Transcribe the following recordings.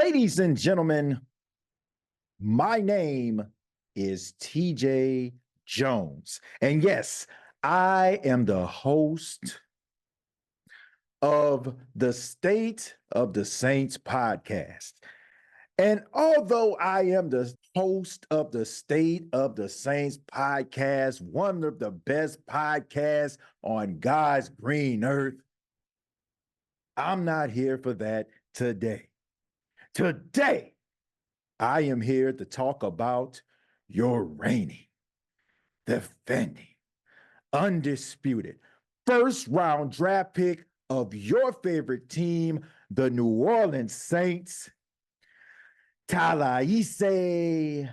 Ladies and gentlemen, my name is TJAY Jones. And yes, I am the host of the State of the Saints podcast. And although I am the host of the State of the Saints podcast, one of the best podcasts on God's green earth, I'm not here for that today. Today, I am here to talk about your reigning, defending, undisputed first round draft pick of your favorite team, the New Orleans Saints, Taliese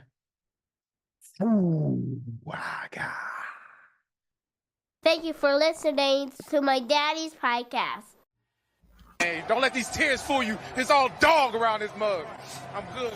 Fuaga. Thank you for listening to my daddy's podcast. Hey, don't let these tears fool you. It's all dog around this mug. I'm good.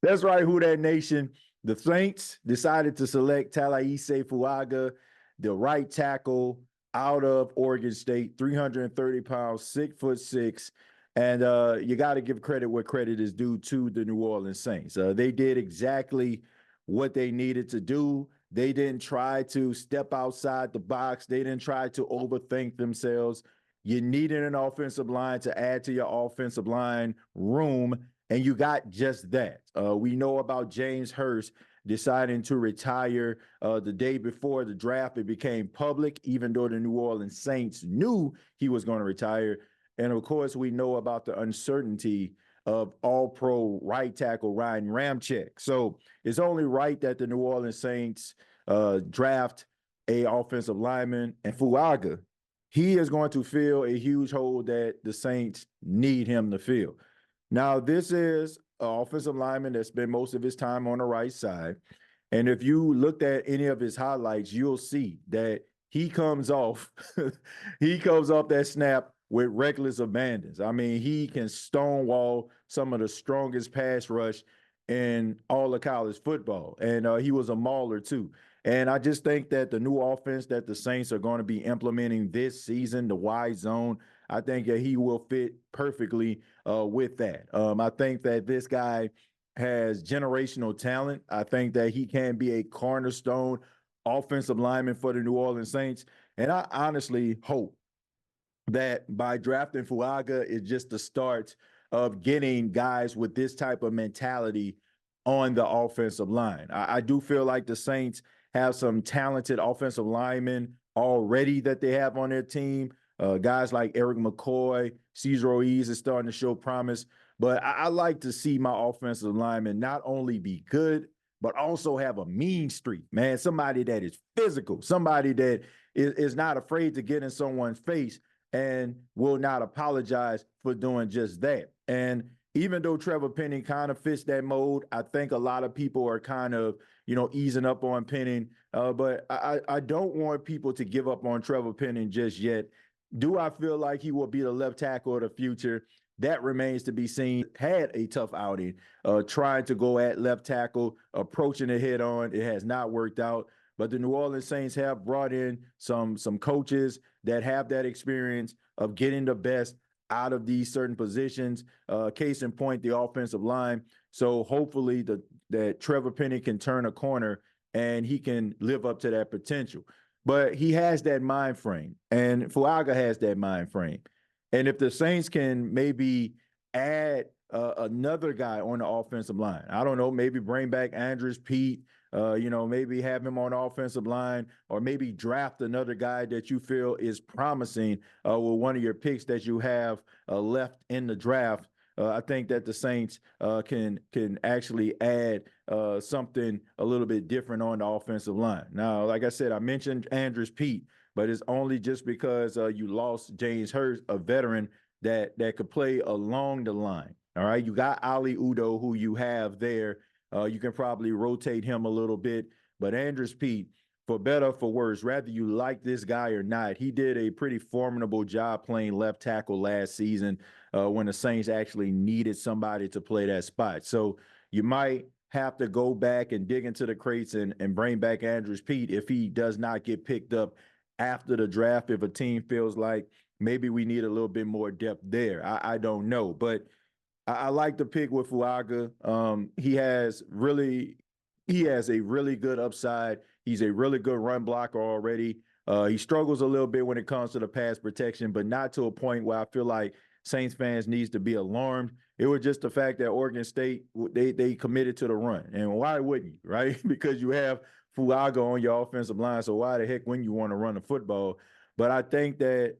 That's right, Who Dat Nation. The Saints decided to select Taliese Fuaga, the right tackle out of Oregon State, 330 pounds, 6'6". And you got to give credit where credit is due to the New Orleans Saints. They did exactly what they needed to do. They didn't try to step outside the box. They didn't try to overthink themselves. You needed an offensive line to add to your offensive line room, and you got just that. We know about James Hurst deciding to retire the day before the draft. It became public, even though the New Orleans Saints knew he was going to retire. And of course, we know about the uncertainty of all-pro right tackle Ryan Ramczyk. So it's only right that the New Orleans Saints draft a offensive lineman, and Fuaga, he is going to fill a huge hole that the Saints need him to fill. Now, this is an offensive lineman that spent most of his time on the right side. And if you looked at any of his highlights, you'll see that he comes off that snap with reckless abandon. I mean, he can stonewall some of the strongest pass rush in all of college football. And he was a mauler too. And I just think that the new offense that the Saints are going to be implementing this season, the wide zone, I think that he will fit perfectly with that. I think that this guy has generational talent. I think that he can be a cornerstone offensive lineman for the New Orleans Saints. And I honestly hope that by drafting Fuaga is just the start of getting guys with this type of mentality on the offensive line. I do feel like the Saints have some talented offensive linemen already that they have on their team. Guys like Eric McCoy, Cesar Ruiz is starting to show promise. But I like to see my offensive linemen not only be good, but also have a mean streak, man. Somebody that is physical, somebody that is not afraid to get in someone's face and will not apologize for doing just that. And even though Trevor Penning kind of fits that mold, I think a lot of people are kind of, easing up on Penning. But I don't want people to give up on Trevor Penning just yet. Do I feel like he will be the left tackle of the future? That remains to be seen. Had a tough outing trying to go at left tackle, approaching it head on. It has not worked out. But the New Orleans Saints have brought in some coaches that have that experience of getting the best out of these certain positions. Case in point, the offensive line. So hopefully that Trevor Penning can turn a corner and he can live up to that potential. But he has that mind frame, and Fuaga has that mind frame. And if the Saints can maybe add another guy on the offensive line, I don't know, maybe bring back Andres Pete, maybe have him on the offensive line, or maybe draft another guy that you feel is promising with one of your picks that you have left in the draft. I think that the Saints can actually add something a little bit different on the offensive line. Now, like I said, I mentioned Andres Pete. but it's only just because you lost James Hurst, a veteran that could play along the line. All right, you got Ali Udo, who you have there. You can probably rotate him a little bit, but Andrus Peat, for better or for worse, whether you like this guy or not, he did a pretty formidable job playing left tackle last season when the Saints actually needed somebody to play that spot. So you might have to go back and dig into the crates and bring back Andrus Peat if he does not get picked up after the draft, if a team feels like maybe we need a little bit more depth there. I don't know, but I like the pick with Fuaga. He has a really good upside. He's a really good run blocker already. He struggles a little bit when it comes to the pass protection, but not to a point where I feel like Saints fans needs to be alarmed. It was just the fact that Oregon State, they committed to the run. And why wouldn't you, right? Because you have Fuaga on your offensive line, so why the heck wouldn't you want to run the football? But I think that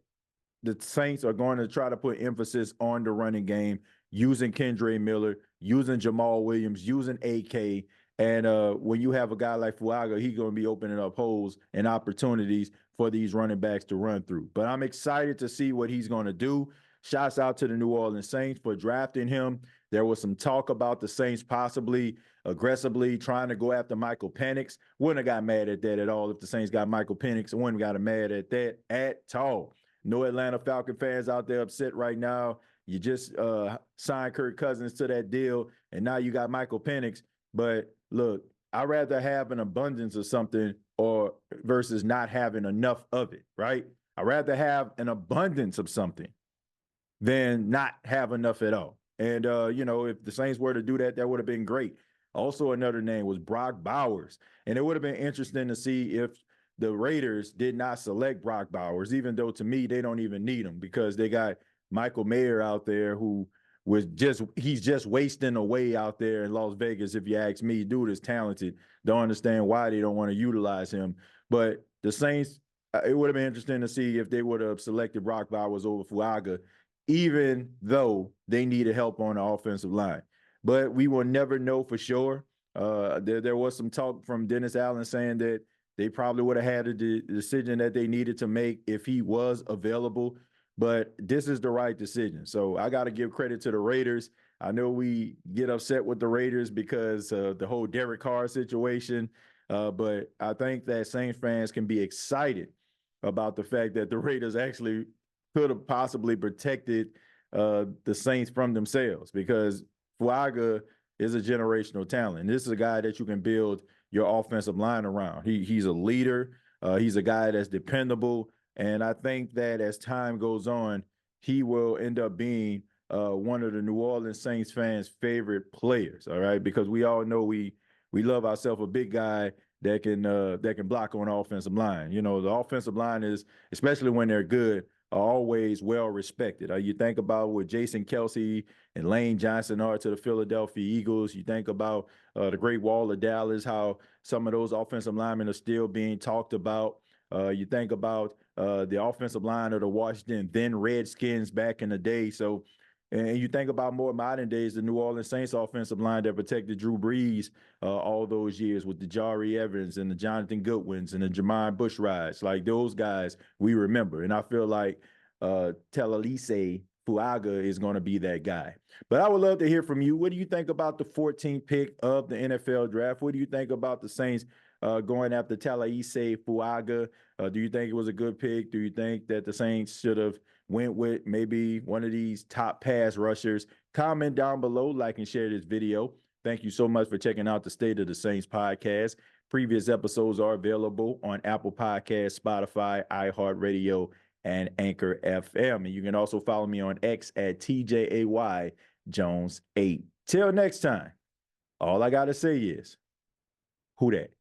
the Saints are going to try to put emphasis on the running game, using Kendre Miller, using Jamal Williams, using AK. And when you have a guy like Fuaga, he's going to be opening up holes and opportunities for these running backs to run through. But I'm excited to see what he's going to do. Shouts out to the New Orleans Saints for drafting him. There was some talk about the Saints possibly aggressively trying to go after Michael Penix. Wouldn't have got mad at that at all if the Saints got Michael Penix. I wouldn't have got mad at that at all. No Atlanta Falcon fans out there upset right now. You just signed Kirk Cousins to that deal, and now you got Michael Penix. But look, I'd rather have an abundance of something or versus not having enough of it, right? I'd rather have an abundance of something than not have enough at all. And, if the Saints were to do that, that would have been great. Also, another name was Brock Bowers. And it would have been interesting to see if the Raiders did not select Brock Bowers, even though to me, they don't even need him because they got Michael Mayer out there who he's just wasting away out there in Las Vegas. If you ask me, dude is talented. Don't understand why they don't want to utilize him. But the Saints, it would have been interesting to see if they would have selected Brock Bowers over Fuaga, even though they needed help on the offensive line. But we will never know for sure. There was some talk from Dennis Allen saying that they probably would have had a decision that they needed to make if he was available. But this is the right decision. So I got to give credit to the Raiders. I know we get upset with the Raiders because of the whole Derek Carr situation. But I think that Saints fans can be excited about the fact that the Raiders actually could have possibly protected the Saints from themselves because Fuaga is a generational talent. This is a guy that you can build your offensive line around. He's a leader. He's a guy that's dependable. And I think that as time goes on, he will end up being one of the New Orleans Saints fans' favorite players. All right, because we all know we love ourselves a big guy that can block on the offensive line. The offensive line is, especially when they're good, are always well respected. You think about what Jason Kelsey and Lane Johnson are to the Philadelphia Eagles. You think about the Great Wall of Dallas, how some of those offensive linemen are still being talked about. You think about the offensive line of the Washington then Redskins back in the day. So, and you think about more modern days, the New Orleans Saints offensive line that protected Drew Brees all those years with the Jari Evans and the Jonathan Goodwins and the Jermaine Bushrides. Like those guys we remember. And I feel like Taliese Fuaga is going to be that guy. But I would love to hear from you. What do you think about the 14th pick of the NFL draft? What do you think about the Saints going after Taliese Fuaga? Do you think it was a good pick? Do you think that the Saints should have went with maybe one of these top pass rushers? Comment down below, like and share this video. Thank you so much for checking out the State of the Saints podcast. Previous episodes are available on Apple Podcasts, Spotify, iHeartRadio, and Anchor FM. And you can also follow me on X at TJAY Jones 8. Till next time, all I got to say is, who dat?